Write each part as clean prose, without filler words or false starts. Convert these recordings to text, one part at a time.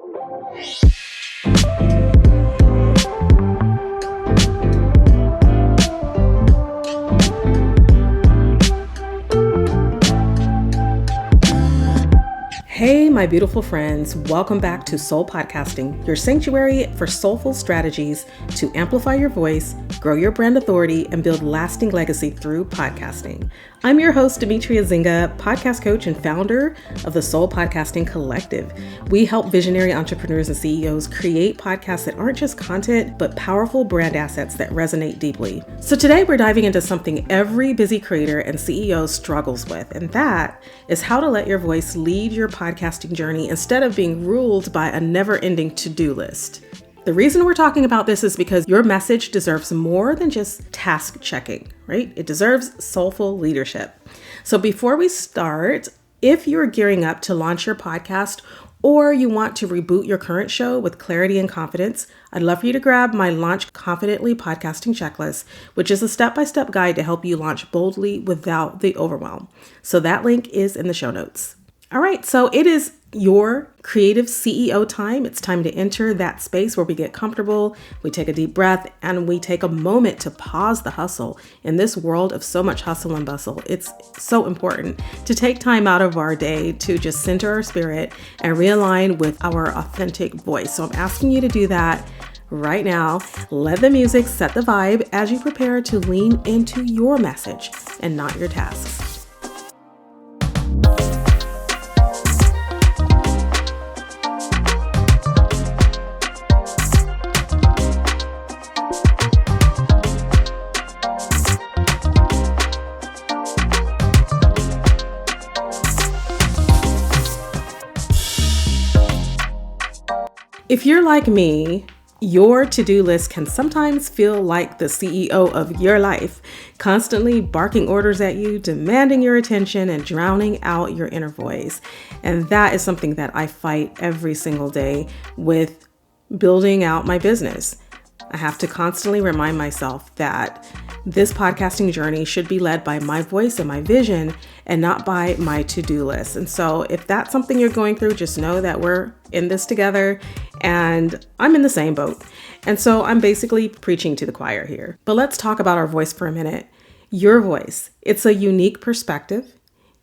Hey, my beautiful friends, welcome back to Soul Podcasting, your sanctuary for soulful strategies to amplify your voice, grow your brand authority, and build lasting legacy through podcasting. I'm your host, Demetria Zinga, podcast coach and founder of the Soul Podcasting Collective. We help visionary entrepreneurs and CEOs create podcasts that aren't just content, but powerful brand assets that resonate deeply. So today we're diving into something every busy creator and CEO struggles with, and that is how to let your voice lead your podcasting journey instead of being ruled by a never-ending to-do list. The reason we're talking about this is because your message deserves more than just task checking, right? It deserves soulful leadership. So before we start, if you're gearing up to launch your podcast or you want to reboot your current show with clarity and confidence, I'd love for you to grab my Launch Confidently Podcasting Checklist, which is a step-by-step guide to help you launch boldly without the overwhelm. So that link is in the show notes. All right, so it is your creative CEO time. It's time to enter that space where we get comfortable, we take a deep breath, and we take a moment to pause the hustle. In this world of so much hustle and bustle, it's so important to take time out of our day to just center our spirit and realign with our authentic voice. So I'm asking you to do that right now. Let the music set the vibe as you prepare to lean into your message and not your tasks. If you're like me, your to-do list can sometimes feel like the CEO of your life, constantly barking orders at you, demanding your attention, and drowning out your inner voice. And that is something that I fight every single day with building out my business. I have to constantly remind myself that this podcasting journey should be led by my voice and my vision and not by my to-do list. And so if that's something you're going through, just know that we're in this together and I'm in the same boat. And so I'm basically preaching to the choir here. But let's talk about our voice for a minute. Your voice, it's a unique perspective.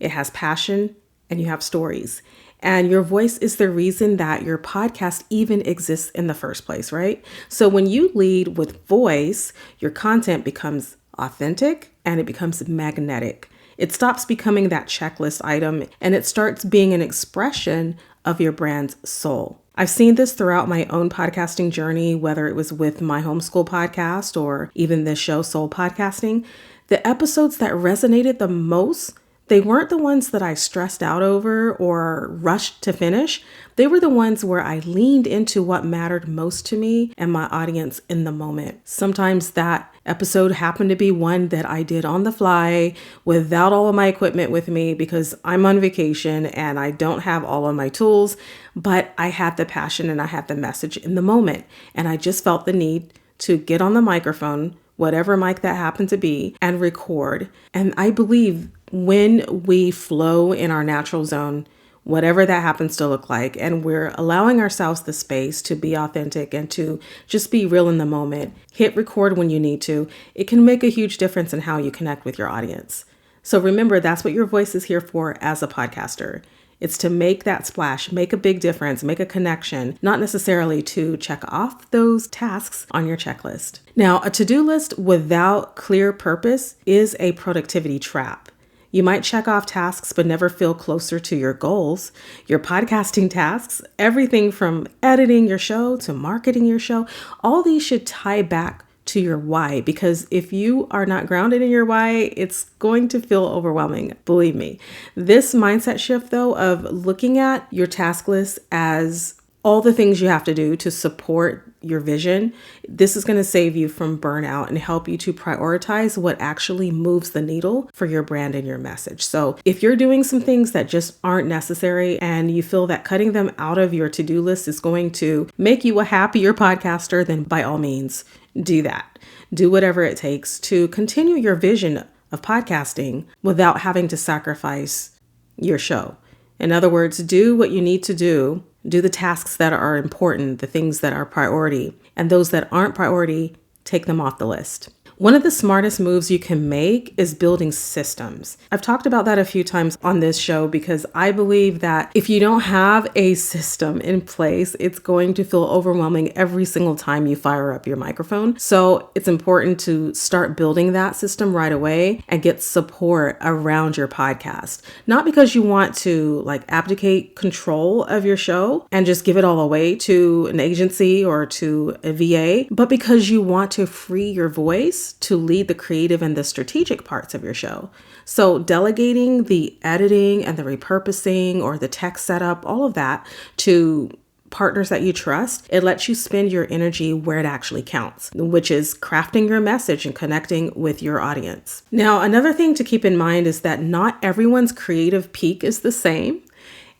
It has passion and you have stories. And your voice is the reason that your podcast even exists in the first place, right? So when you lead with voice, your content becomes authentic and it becomes magnetic. It stops becoming that checklist item and it starts being an expression of your brand's soul. I've seen this throughout my own podcasting journey, whether it was with my homeschool podcast or even this show, Soul Podcasting. The episodes that resonated the most, they weren't the ones that I stressed out over or rushed to finish. They were the ones where I leaned into what mattered most to me and my audience in the moment. Sometimes that episode happened to be one that I did on the fly without all of my equipment with me because I'm on vacation and I don't have all of my tools, but I had the passion and I had the message in the moment. And I just felt the need to get on the microphone, whatever mic that happened to be, and record. And I believe when we flow in our natural zone, whatever that happens to look like, and we're allowing ourselves the space to be authentic and to just be real in the moment, hit record when you need to, it can make a huge difference in how you connect with your audience. So remember, that's what your voice is here for as a podcaster. It's to make that splash, make a big difference, make a connection, not necessarily to check off those tasks on your checklist. Now, a to-do list without clear purpose is a productivity trap. You might check off tasks, but never feel closer to your goals. Your podcasting tasks, everything from editing your show to marketing your show, all these should tie back to your why, because if you are not grounded in your why, it's going to feel overwhelming. Believe me. This mindset shift, though, of looking at your task list as all the things you have to do to support your vision, this is going to save you from burnout and help you to prioritize what actually moves the needle for your brand and your message. So if you're doing some things that just aren't necessary and you feel that cutting them out of your to-do list is going to make you a happier podcaster, then by all means, do that. Do whatever it takes to continue your vision of podcasting without having to sacrifice your show. In other words, do what you need to do Do the tasks that are important, the things that are priority, and those that aren't priority, take them off the list. One of the smartest moves you can make is building systems. I've talked about that a few times on this show because I believe that if you don't have a system in place, it's going to feel overwhelming every single time you fire up your microphone. So it's important to start building that system right away and get support around your podcast. Not because you want to abdicate control of your show and just give it all away to an agency or to a VA, but because you want to free your voice to lead the creative and the strategic parts of your show. So delegating the editing and the repurposing or the tech setup, all of that to partners that you trust, it lets you spend your energy where it actually counts, which is crafting your message and connecting with your audience. Now, another thing to keep in mind is that not everyone's creative peak is the same.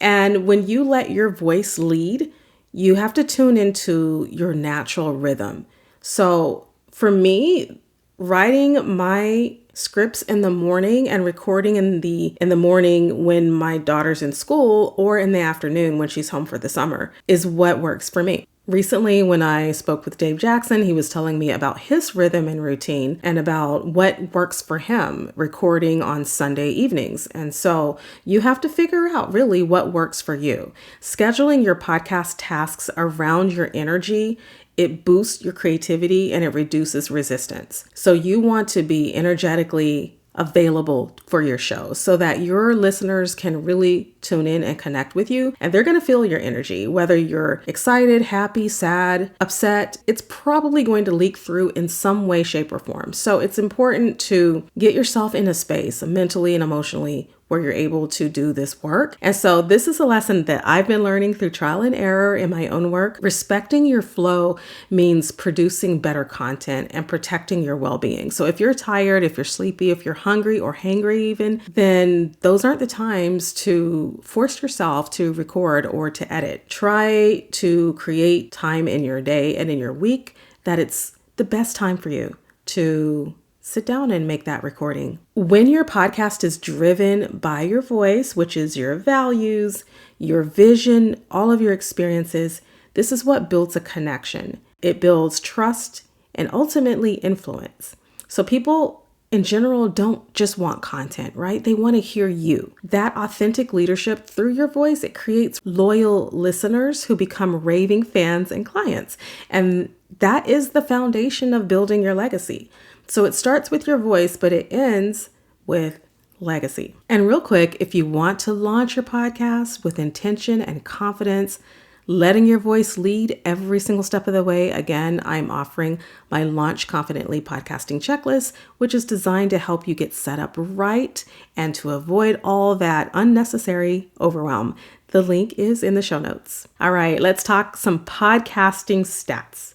And when you let your voice lead, you have to tune into your natural rhythm. So for me, writing my scripts in the morning and recording in the morning when my daughter's in school or in the afternoon when she's home for the summer is what works for me. Recently, when I spoke with Dave Jackson, he was telling me about his rhythm and routine and about what works for him recording on Sunday evenings. And so you have to figure out really what works for you. Scheduling your podcast tasks around your energy, it boosts your creativity and it reduces resistance. So you want to be energetically available for your show so that your listeners can really tune in and connect with you. And they're going to feel your energy, whether you're excited, happy, sad, upset. It's probably going to leak through in some way, shape, or form. So it's important to get yourself in a space mentally and emotionally where you're able to do this work. And so this is a lesson that I've been learning through trial and error in my own work. Respecting your flow means producing better content and protecting your well-being. So if you're tired, if you're sleepy, if you're hungry or hangry even, then those aren't the times to force yourself to record or to edit. Try to create time in your day and in your week that it's the best time for you to sit down and make that recording. When your podcast is driven by your voice, which is your values, your vision, all of your experiences, this is what builds a connection. It builds trust and ultimately influence. So people in general don't just want content, right? They want to hear you. That authentic leadership through your voice, it creates loyal listeners who become raving fans and clients. And that is the foundation of building your legacy. So it starts with your voice, but it ends with legacy. And real quick, if you want to launch your podcast with intention and confidence, letting your voice lead every single step of the way, again, I'm offering my Launch Confidently podcasting checklist, which is designed to help you get set up right and to avoid all that unnecessary overwhelm. The link is in the show notes. All right, let's talk some podcasting stats,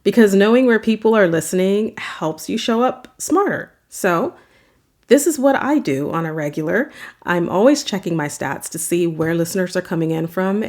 because knowing where people are listening helps you show up smarter. So this is what I do on a regular. I'm always checking my stats to see where listeners are coming in from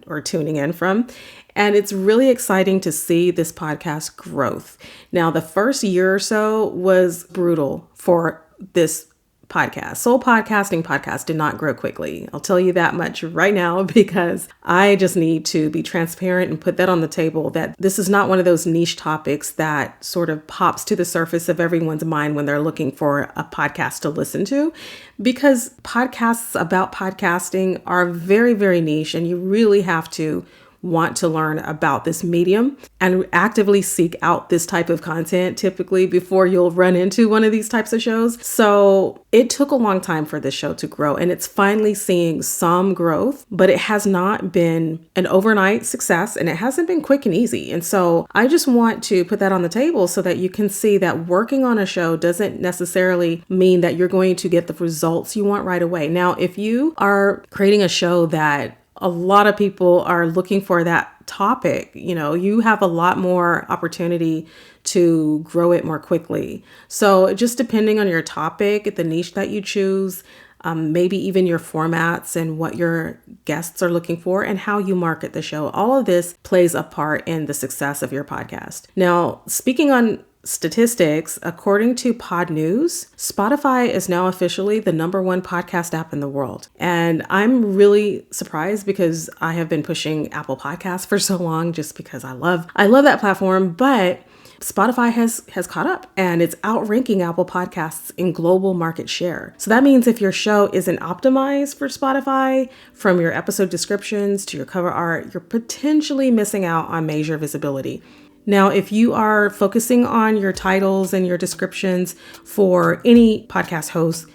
or tuning in from. And it's really exciting to see this podcast growth. Now, the first year or so was brutal for this podcast. Soul Podcasting podcast did not grow quickly. I'll tell you that much right now, because I just need to be transparent and put that on the table that this is not one of those niche topics that sort of pops to the surface of everyone's mind when they're looking for a podcast to listen to, because podcasts about podcasting are very, very niche, and you really have to want to learn about this medium and actively seek out this type of content typically before you'll run into one of these types of shows. So it took a long time for this show to grow, and it's finally seeing some growth, but it has not been an overnight success, and it hasn't been quick and easy. And so I just want to put that on the table so that you can see that working on a show doesn't necessarily mean that you're going to get the results you want right away. Now, if you are creating a show that a lot of people are looking for that topic, you have a lot more opportunity to grow it more quickly. So just depending on your topic, the niche that you choose, maybe even your formats and what your guests are looking for and how you market the show, all of this plays a part in the success of your podcast. Now, speaking on statistics, according to Pod News, Spotify is now officially the #1 podcast app in the world. And I'm really surprised because I have been pushing Apple Podcasts for so long just because I love that platform, but Spotify has caught up and it's outranking Apple Podcasts in global market share. So that means if your show isn't optimized for Spotify, from your episode descriptions to your cover art, you're potentially missing out on major visibility. Now, if you are focusing on your titles and your descriptions for any podcast host,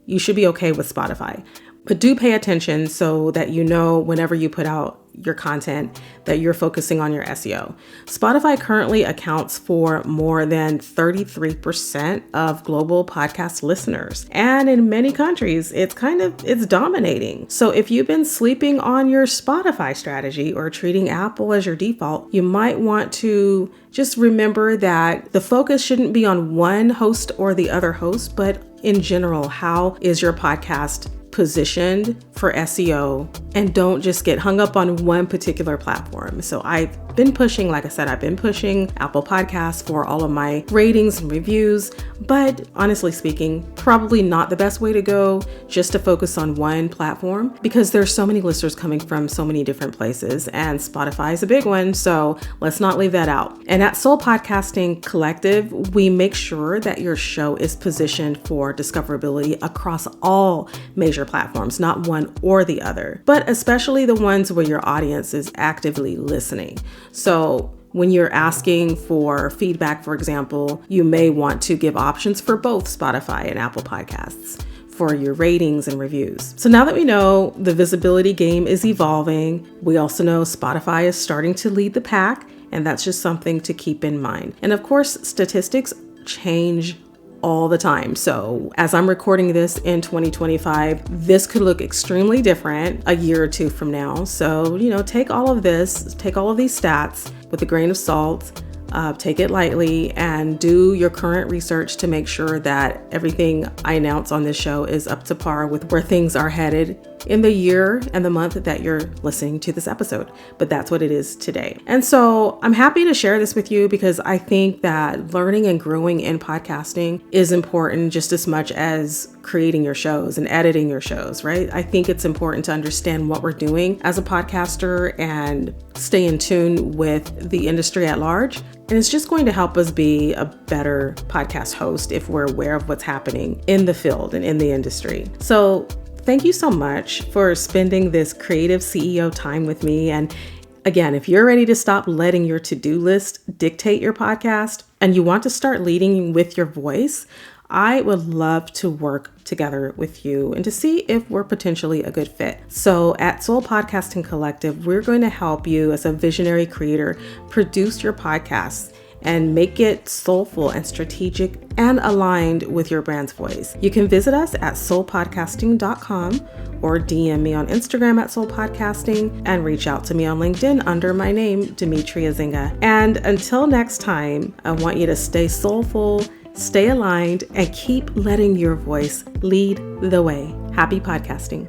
you should be okay with Spotify. But do pay attention so that you know whenever you put out your content that you're focusing on your SEO. Spotify currently accounts for more than 33% of global podcast listeners. And in many countries, it's dominating. So if you've been sleeping on your Spotify strategy or treating Apple as your default, you might want to just remember that the focus shouldn't be on one host or the other host, but in general, how is your podcast positioned for SEO, and don't just get hung up on one particular platform. So I've been pushing Apple Podcasts for all of my ratings and reviews, but honestly speaking, probably not the best way to go just to focus on one platform because there's so many listeners coming from so many different places and Spotify is a big one. So let's not leave that out. And at Soul Podcasting Collective, we make sure that your show is positioned for discoverability across all major platforms, not one or the other, but especially the ones where your audience is actively listening. So when you're asking for feedback, for example, you may want to give options for both Spotify and Apple Podcasts for your ratings and reviews. So now that we know the visibility game is evolving, we also know Spotify is starting to lead the pack, and that's just something to keep in mind. And of course, statistics change all the time. So as I'm recording this in 2025, this could look extremely different a year or two from now. So, take all of these stats with a grain of salt, take it lightly, and do your current research to make sure that everything I announce on this show is up to par with where things are headed in the year and the month that you're listening to this episode. But that's what it is today. And so I'm happy to share this with you because I think that learning and growing in podcasting is important just as much as creating your shows and editing your shows, right? I think it's important to understand what we're doing as a podcaster and stay in tune with the industry at large. And it's just going to help us be a better podcast host if we're aware of what's happening in the field and in the industry. So thank you so much for spending this creative CEO time with me. And again, if you're ready to stop letting your to-do list dictate your podcast and you want to start leading with your voice, I would love to work together with you and to see if we're potentially a good fit. So at Soul Podcasting Collective, we're going to help you as a visionary creator produce your podcasts and make it soulful and strategic and aligned with your brand's voice. You can visit us at soulpodcasting.com or DM me on Instagram at soulpodcasting and reach out to me on LinkedIn under my name, Demetria Zinga. And until next time, I want you to stay soulful, stay aligned, and keep letting your voice lead the way. Happy podcasting.